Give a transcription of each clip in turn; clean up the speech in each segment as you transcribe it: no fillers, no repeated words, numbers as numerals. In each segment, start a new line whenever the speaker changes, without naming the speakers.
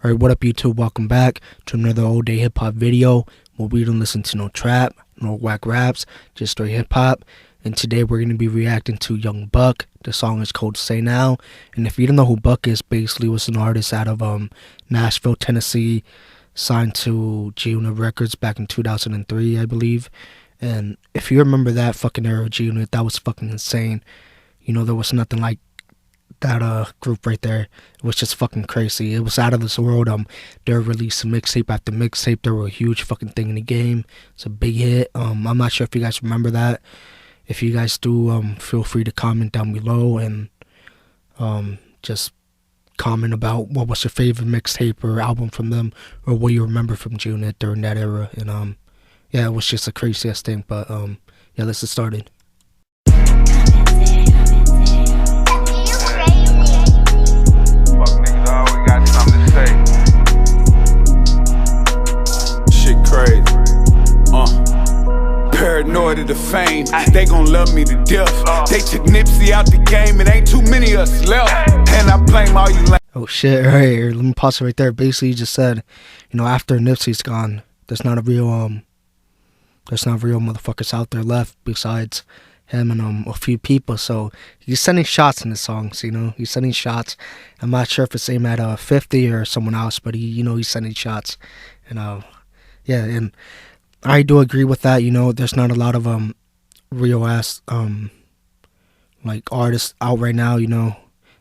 Alright, what up YouTube? Welcome back to another all day hip hop video where we don't listen to no trap, no whack raps, just straight hip hop. And today we're going to be reacting to Young Buck. The song is called Say Now. And if you don't know who Buck is, basically was an artist out of Nashville, Tennessee, signed to G-Unit Records back in 2003, I believe. And if you remember that fucking era of G-Unit, that was fucking insane. You know, there was nothing like that group right there. It was just fucking crazy. It was out of this world. They were releasing mixtape after mixtape. They were a huge fucking thing in the game. It's a big hit. I'm not sure if you guys remember that. If you guys do, feel free to comment down below and just comment about what was your favorite mixtape or album from them, or what you remember from G-Unit during that era. And yeah, it was just the craziest thing. But yeah, let's get started.
Paranoid of the fame, they gon' love me to death. They took Nipsey out the game, it ain't too many of us left. And I blame all you
oh shit, right here, let me pause it right there. Basically he just said, you know, after Nipsey's gone, there's not real motherfuckers out there left besides him and a few people. So he's sending shots in the songs, you know, he's sending shots. I'm not sure if it's aimed at 50 or someone else, but he's sending shots. And yeah, and I do agree with that. You know, there's not a lot of real ass like artists out right now. You know,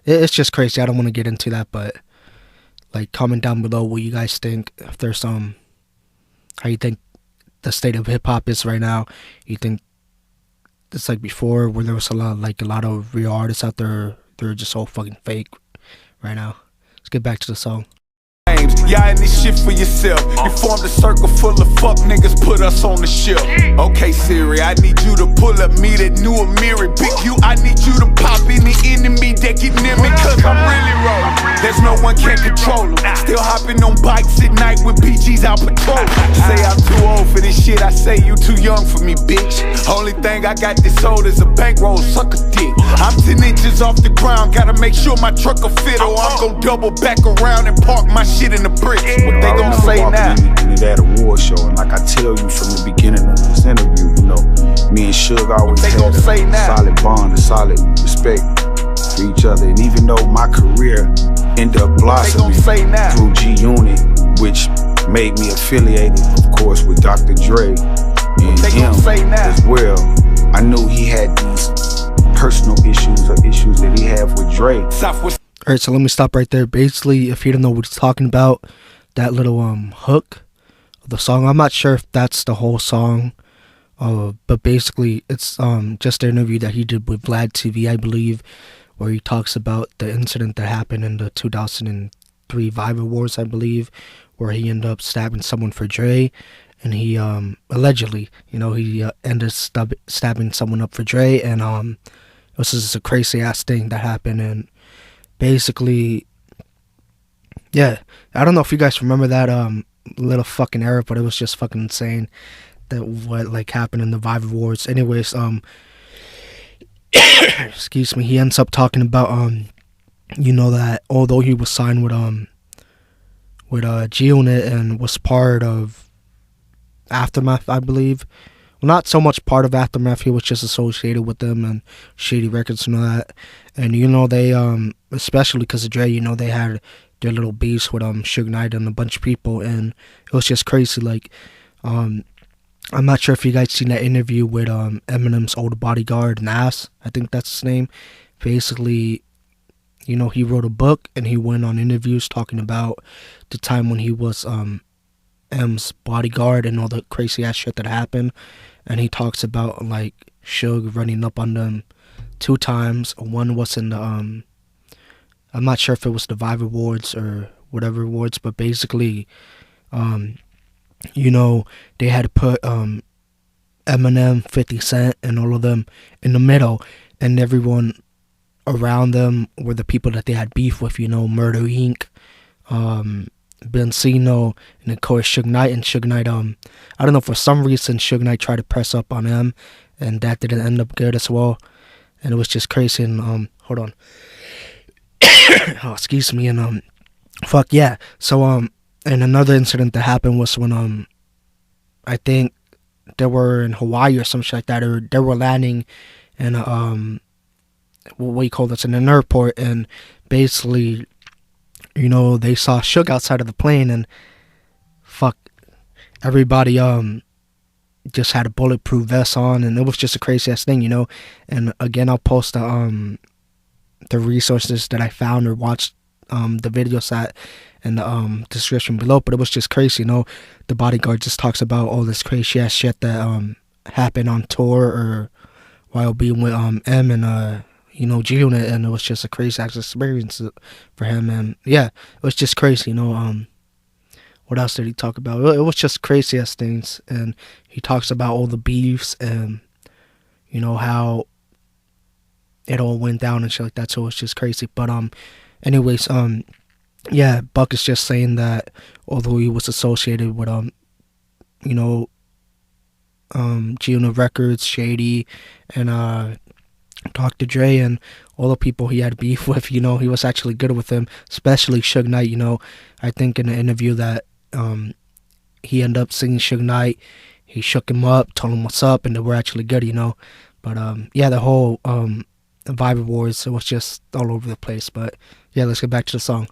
it's just crazy. I don't want to get into that, but like, comment down below what you guys think. If there's how you think the state of hip hop is right now. You think it's like before, where there was a lot of real artists out there? They're just all fucking fake right now. Let's get back to the song.
Y'all in this shit for yourself. You formed a circle full of fuck niggas, put us on the shelf. Okay, Siri, I need you to pull up me that new Amiri. Big you, I need you to pop any enemy that get near me, cause I'm really rolling. There's no one can control them. Still hopping on bikes at night with PGs out patrolling. Say I'm too old for this shit, I say you too young for me, bitch. Only thing I got this old is a bankroll, suck a dick. I'm 10 inches off the ground, gotta make sure my truck will fit, or I'm gon' double back around and park my shit in the bricks. What they gon' say now?
In that award show, and like I tell you from the beginning of this interview, you know, me and Suge always had a solid bond, a solid respect for each other. And even though my career ended up blossoming through G-Unit, which made me affiliated, of course, with Dr. Dre and him as well, I knew he had these personal issues or issues that he had with Dre.
Alright, so let me stop right there. Basically, if you don't know what he's talking about, that little hook of the song, I'm not sure if that's the whole song, but basically it's just an interview that he did with Vlad TV, I believe, where he talks about the incident that happened in the 2003 Vibe Awards, I believe, where he ended up stabbing someone for Dre, and he allegedly, you know, he ended up stabbing someone up for Dre, and it was just a crazy ass thing that happened. And basically, yeah, I don't know if you guys remember that little fucking era, but it was just fucking insane that what like happened in the Vibe Awards. Anyways, excuse me, he ends up talking about you know, that although he was signed with G-Unit and was part of Aftermath, I believe. Well, not so much part of Aftermath, he was just associated with them and Shady Records and all that. And you know, they especially because of Dre, you know, they had their little beefs with Suge Knight and a bunch of people, and it was just crazy. Like I'm not sure if you guys seen that interview with Eminem's old bodyguard, Nas, I think that's his name. Basically, you know, he wrote a book and he went on interviews talking about the time when he was M's bodyguard and all the crazy ass shit that happened. And he talks about like Suge running up on them 2 times. One was in the I'm not sure if it was the Vibe Awards or whatever awards, but basically you know, they had to put Eminem, 50 Cent and all of them in the middle, and everyone around them were the people that they had beef with, you know, Murder Inc., Benzino, and of course Suge Knight. And Suge Knight, I don't know, for some reason Suge Knight tried to press up on him, and that didn't end up good as well. And it was just crazy. And hold on, oh, excuse me. And fuck yeah. So and another incident that happened was when I think they were in Hawaii or some shit like that, or they were landing in a, what do you call this, in an airport, and basically, you know, they saw Suge outside of the plane, and fuck, everybody just had a bulletproof vest on, and it was just a crazy ass thing, you know. And again, I'll post the resources that I found or watched the videos at in the description below. But it was just crazy, you know. The bodyguard just talks about all this crazy ass shit that happened on tour or while being with M and you know, G-Unit, and it was just a crazy ass experience for him. And yeah, it was just crazy, you know. What else did he talk about? It was just crazy ass things, and he talks about all the beefs and, you know, how it all went down and shit like that. So it's just crazy. But anyways, yeah, Buck is just saying that although he was associated with you know, G-Unit Records, Shady, and Dr. Dre, and all the people he had beef with, you know, he was actually good with them, especially Suge Knight. You know, I think in the interview that he ended up singing Suge Knight, he shook him up, told him what's up, and they were actually good, you know. But yeah, the whole Vibe Awards, it was just all over the place. But yeah, let's get back to the song.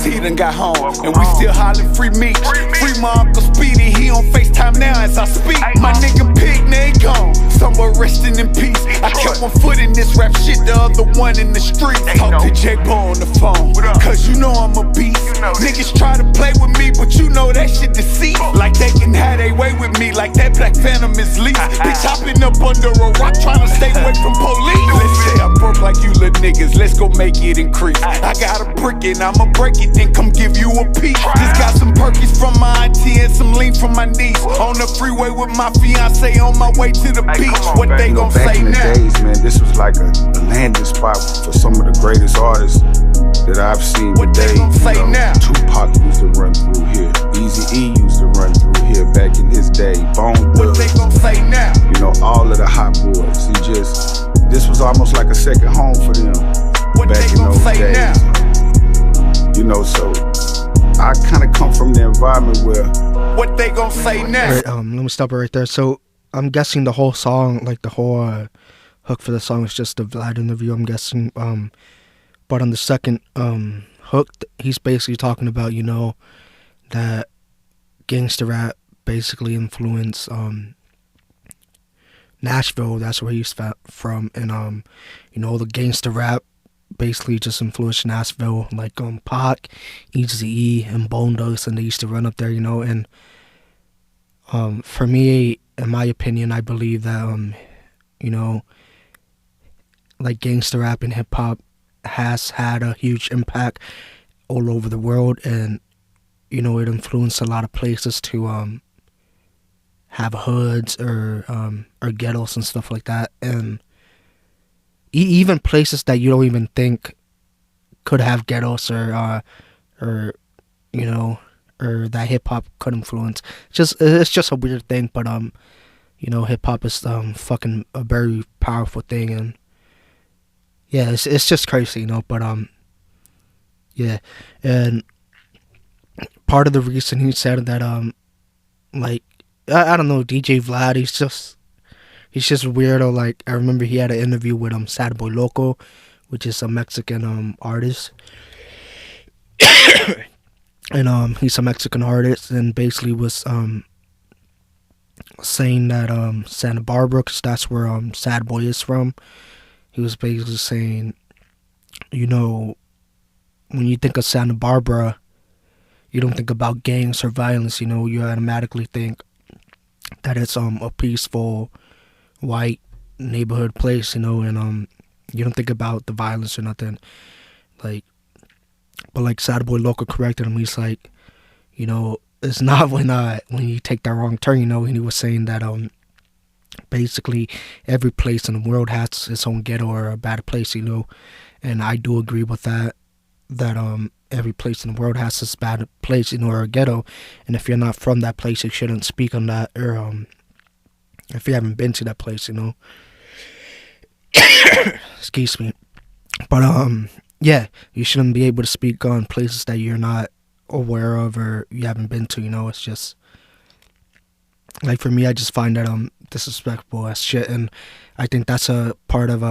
He done got home, and we still hollering free me. Free my Uncle Speedy, he on FaceTime now as I speak. My nigga Pig, they gone, somewhere resting in peace. I kept one foot in this rap shit, the other one in the street. Talk to J-Bo on the phone, cause you know I'm a beast. Niggas try to play with me, but you know that shit deceit. Like they can have their way with me, like that Black Phantom is least. Bitch, I've been up under a rock trying to stay away from police. Let's say I broke like you little niggas, let's go make it increase. I got a brick and I'ma break it, then come give you a piece. Just got some Perkies from my auntie and some lean from my niece. On the freeway with my fiance on my way to the beach. What they gon'
back
say
in the
now?
days, man, this was like a landing spot for some of the greatest artists that I've seen
What they
today.
gon' say now?
Tupac used to run through here. Eazy-E used to run through here back in his day. Bone
What they gon' say now?
you know, all of the hot boys. This was almost like a second home for them
What
back
they
in
gon'
those
say
days.
now?
You know, so I kind of come from the environment where
What they gon' say now?
Right, let me stop it right there. So I'm guessing the whole song, like the whole hook for the song, is just a Vlad interview, I'm guessing. But on the second hook, he's basically talking about, you know, that gangster rap basically influenced Nashville. That's where he's from, and you know, the gangster rap basically just influenced Nashville, like Pac, Eazy-E, and Bone Thugs, and they used to run up there, you know. And for me, in my opinion, I believe that you know, like gangster rap and hip hop has had a huge impact all over the world, and you know, it influenced a lot of places to have hoods or ghettos and stuff like that, and even places that you don't even think could have ghettos or you know, or that hip hop could influence. It's just a weird thing, but you know, hip hop is fucking a very powerful thing, and yeah, it's just crazy, you know. But yeah, and part of the reason he said that like I don't know, DJ Vlad, he's just a weirdo. Like, I remember he had an interview with Sad Boy Loco, which is a Mexican artist. And he's a Mexican artist, and basically was saying that Santa Barbara, because that's where Sad Boy is from. He was basically saying, you know, when you think of Santa Barbara, you don't think about gangs or violence, you know. You automatically think that it's a peaceful white neighborhood place, you know, and you don't think about the violence or nothing. Like, but like Sad Boy Loco corrected him. He's like, you know, it's not when you take that wrong turn, you know. And he was saying that basically every place in the world has its own ghetto or a bad place, you know. And I do agree with that every place in the world has its bad place, you know, or a ghetto. And if you're not from that place, you shouldn't speak on that, or if you haven't been to that place, you know. Excuse me. But yeah, you shouldn't be able to speak on places that you're not aware of or you haven't been to. It's just like, for me, I just find that disrespectful as shit, and I think that's a part of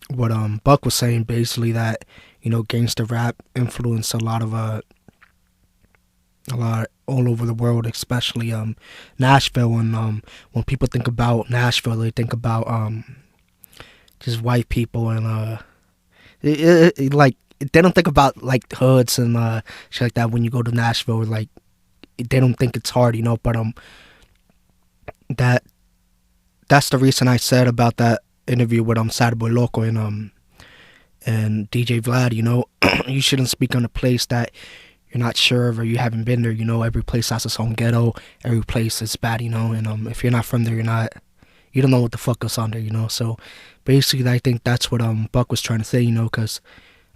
what Buck was saying, basically, that gangster rap influenced a lot all over the world, especially Nashville. And when people think about Nashville, they think about just white people, and like, they don't think about like hoods and shit like that. When you go to Nashville, like, they don't think it's hard, but that's the reason I said about that interview with Sad Boy Loco and DJ Vlad. You shouldn't speak on a place that you're not sure of or you haven't been there. Every place has its own ghetto. Every place is bad. And if you're not from there, you don't know what the fuck goes on there. So basically, I think that's what Buck was trying to say. Because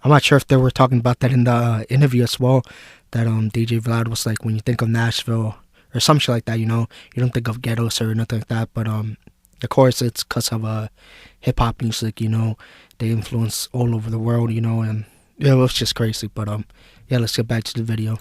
I'm not sure if they were talking about that in the interview as well. That DJ Vlad was like, when you think of Nashville or some shit like that, you don't think of ghettos or nothing like that. But of course, it's because of hip hop music. They influence all over the world. And yeah, it was just crazy. But yeah, let's get back to the video.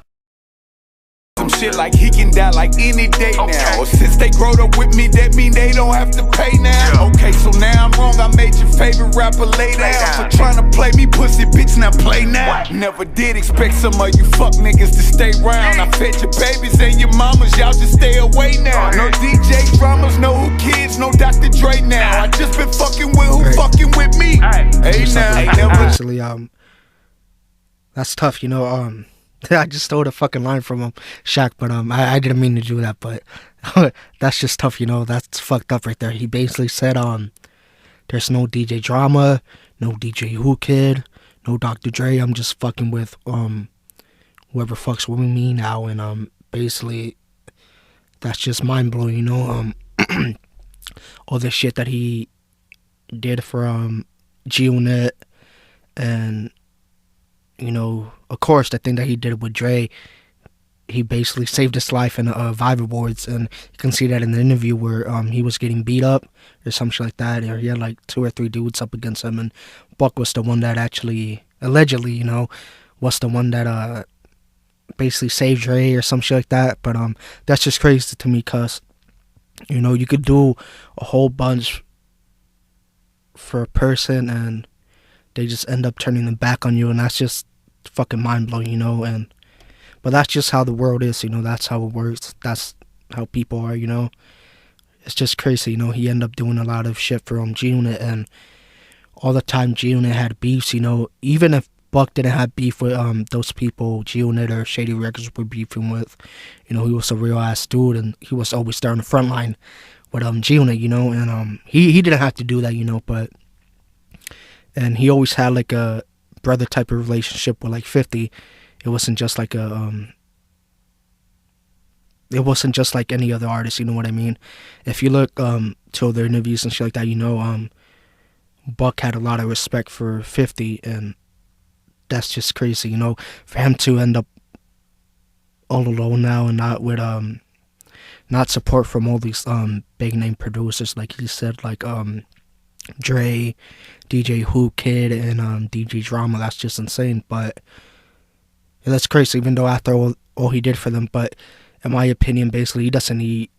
Some shit like he can die like any day now. Or since they growed up with me, that mean they don't have to pay now. Okay, so now I'm wrong. I made your favorite rapper lay down for trying to play me, pussy bitch. Now play now. Never did expect some of you fuck niggas to stay round. I fed your babies and your mamas, y'all just stay away now. No DJ dramas, no who kids, no Dr. Dre now. I just been fucking with who fucking with me. Hey now, never.
Actually, that's tough. I just stole a fucking line from Shaq, but I didn't mean to do that, but that's just tough, that's fucked up right there. He basically said there's no DJ Drama, no DJ Who Kid, no Dr. Dre. I'm just fucking with whoever fucks with me now, and basically that's just mind blowing, all the shit that he did for G-Unit, and of course, the thing that he did with Dre, he basically saved his life in Vibe Awards, and you can see that in the interview where he was getting beat up or something like that, or he had like 2 or 3 dudes up against him, and Buck was the one that actually, allegedly, was the one that basically saved Dre or some shit like that. But that's just crazy to me, because you could do a whole bunch for a person and they just end up turning their back on you, and that's just fucking mind blowing, and but that's just how the world is, that's how it works, that's how people are, it's just crazy. He ended up doing a lot of shit for G-Unit, and all the time G-Unit had beefs, even if Buck didn't have beef with those people G-Unit or Shady Records were beefing with, he was a real ass dude, and he was always there on the front line with G-Unit, and he didn't have to do that, but and he always had like a brother type of relationship with like 50. It wasn't just like it wasn't just like any other artist, you know what I mean? If you look to other interviews and shit like that, Buck had a lot of respect for 50, and that's just crazy, for him to end up all alone now and not with not support from all these big name producers, like he said, like Dre, DJ Who Kid, and DJ Drama. That's just insane. But yeah, that's crazy, even though after all he did for them. But in my opinion, basically, he doesn't need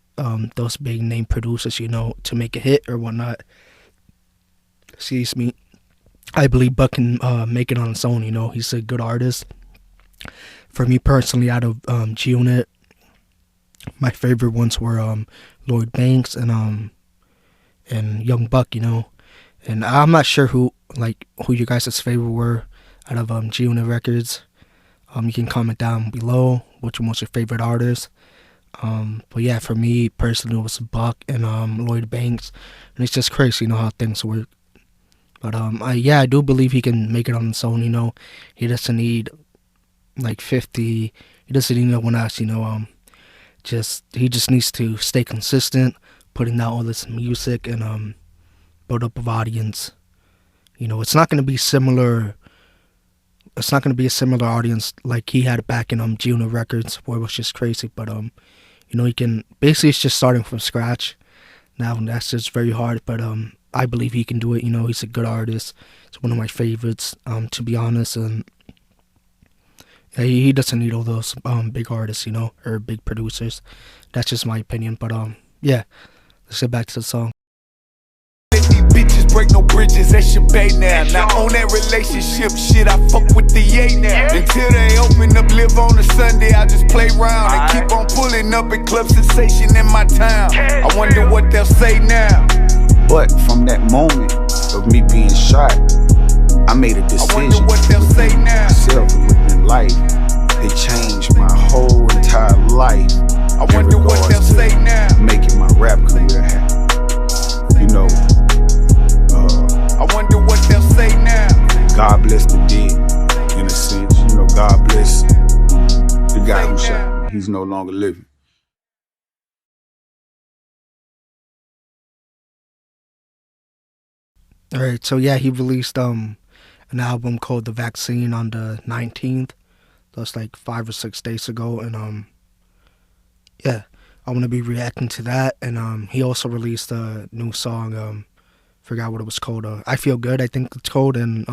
those big name producers, to make a hit or whatnot. Excuse me. I believe Buck can make it on his own. He's a good artist. For me personally, out of G-Unit, my favorite ones were Lloyd Banks and Young Buck, And I'm not sure who you guys' favorite were out of G-Unit Records. You can comment down below which one was your favorite artist. But yeah, for me personally, it was Buck and Lloyd Banks. And it's just crazy, how things work. But I do believe he can make it on his own. He doesn't need like 50. He doesn't need no one else. He just needs to stay consistent, putting out all this music and build up an audience. It's not going to be similar. It's not going to be a similar audience like he had back in G-Unit Records, where it was just crazy. But he can basically, it's just starting from scratch now, and that's just very hard. But I believe he can do it. You know, he's a good artist. He's one of my favorites, to be honest. And he doesn't need all those big artists, you know, or big producers. That's just my opinion. But yeah, let's get back to the song.
Let these bitches break no bridges, that's your bae now. Now on that relationship shit, I fuck with the yay now. Until they open up, live on a Sunday, I just play round and keep on pulling up at Club Sensation in my town. I wonder what they'll say now.
But from that moment of me being shot, I made a decision.
I wonder what they'll say now.
Myself and within life, it changed my whole entire life.
I wonder what they'll say now.
Making my rap career happen. You know,
I wonder what they'll say now.
God bless the dead, in a sense. You know, God bless the guy who shot me. He's no longer living.
Alright, so yeah, he released an album called The Vaccine on the 19th. That's like 5 or 6 days ago. And yeah, I want to be reacting to that. And he also released a new song, forgot what it was called, I Feel Good, I think it's called. And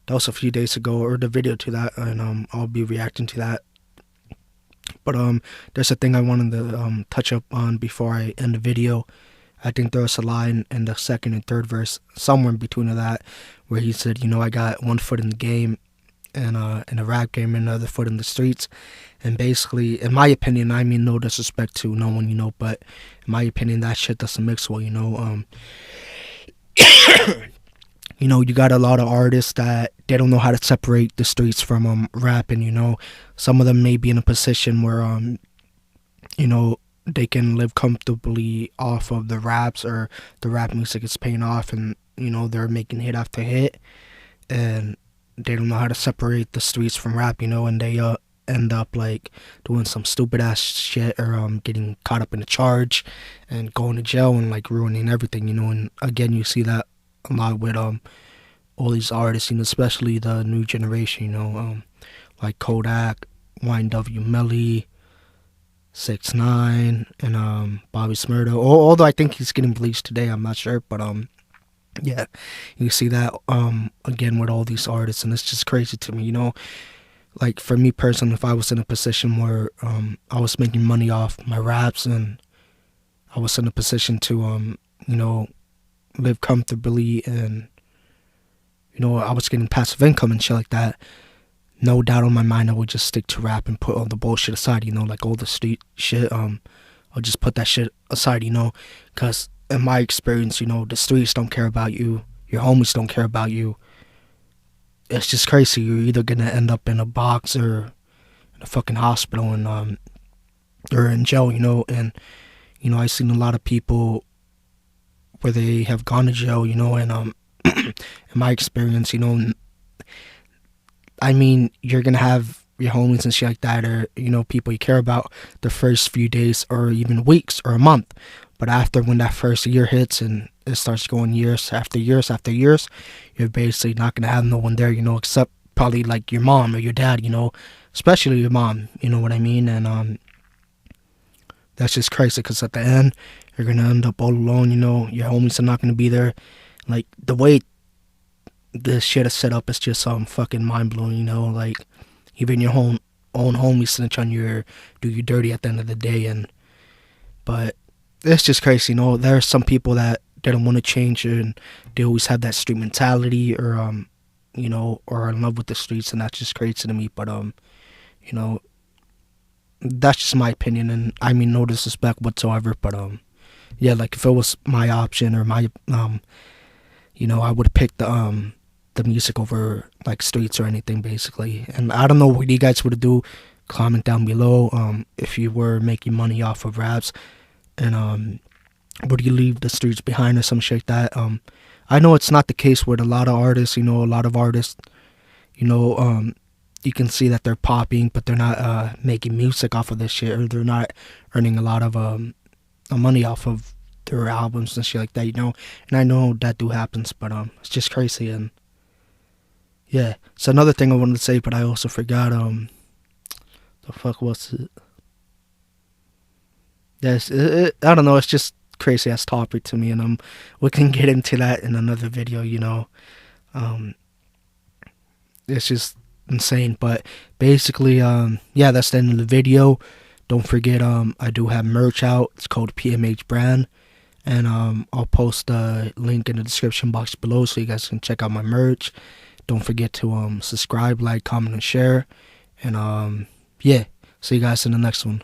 that was a few days ago, or the video to that. And I'll be reacting to that. But there's a thing I wanted to touch up on before I end the video. I think there was a line in the second and third verse, somewhere in between of that, where he said, you know, I got one foot in the game and in a rap game and another foot in the streets. And basically, in my opinion, I mean no disrespect to no one, you know, but in my opinion, that shit doesn't mix well, you know. You know, you got a lot of artists that they don't know how to separate the streets from rapping, you know. Some of them may be in a position where, you know, they can live comfortably off of the raps, or the rap music is paying off, and you know they're making hit after hit, and they don't know how to separate the streets from rap, you know, and they end up like doing some stupid ass shit, or getting caught up in a charge and going to jail and like ruining everything, you know. And again, you see that a lot with all these artists, you know, especially the new generation, you know, like Kodak, YNW Melly, 6ix9ine, and Bobby Smurda. Although I think he's getting bleached today, I'm not sure, but yeah, you see that again with all these artists, and it's just crazy to me, you know. Like for me personally, if I was in a position where I was making money off my raps, and I was in a position to you know, live comfortably, and you know, I was getting passive income and shit like that, no doubt on my mind, I would just stick to rap and put all the bullshit aside, you know, like all the street shit. I'll just put that shit aside, you know, because in my experience, you know, the streets don't care about you, your homies don't care about you. It's just crazy. You're either gonna end up in a box or in a fucking hospital, and or in jail, you know. And you know, I've seen a lot of people where they have gone to jail, you know, and in my experience, you know, I mean, you're gonna have your homies and shit like that, or you know, people you care about the first few days, or even weeks, or a month. But after, when that first year hits and it starts going years after years after years, you're basically not gonna have no one there, you know, except probably like your mom or your dad, you know, especially your mom, you know what I mean. And that's just crazy, because at the end, you're gonna end up all alone, you know. Your homies are not gonna be there. Like the way this shit is set up is just fucking mind blowing, you know. Like even your own homies snitch on you, or do you dirty at the end of the day. And but it's just crazy, you know. There are some people that they don't want to change, and they always have that street mentality, or you know, or are in love with the streets, and that's just crazy to me. But you know, that's just my opinion, and I mean no disrespect whatsoever. But yeah, like if it was my option, or my you know, I would pick the music over like streets or anything, basically. And I don't know what you guys would do. Comment down below if you were making money off of raps, and would you leave the streets behind or some shit like that. I know it's not the case with a lot of artists, you know. A lot of artists, you know, you can see that they're popping, but they're not making music off of this shit, or they're not earning a lot of money off of their albums and shit like that, you know. And I know that do happens, but it's just crazy. And yeah, it's another thing I wanted to say, but I also forgot. The fuck was it? Yes, I don't know. It's just crazy ass topic to me, and we can get into that in another video. It's just insane. But basically, yeah, that's the end of the video. Don't forget, I do have merch out. It's called PMH brand, and I'll post a link in the description box below so you guys can check out my merch. Don't forget to subscribe, like, comment, and share. And yeah, see you guys in the next one.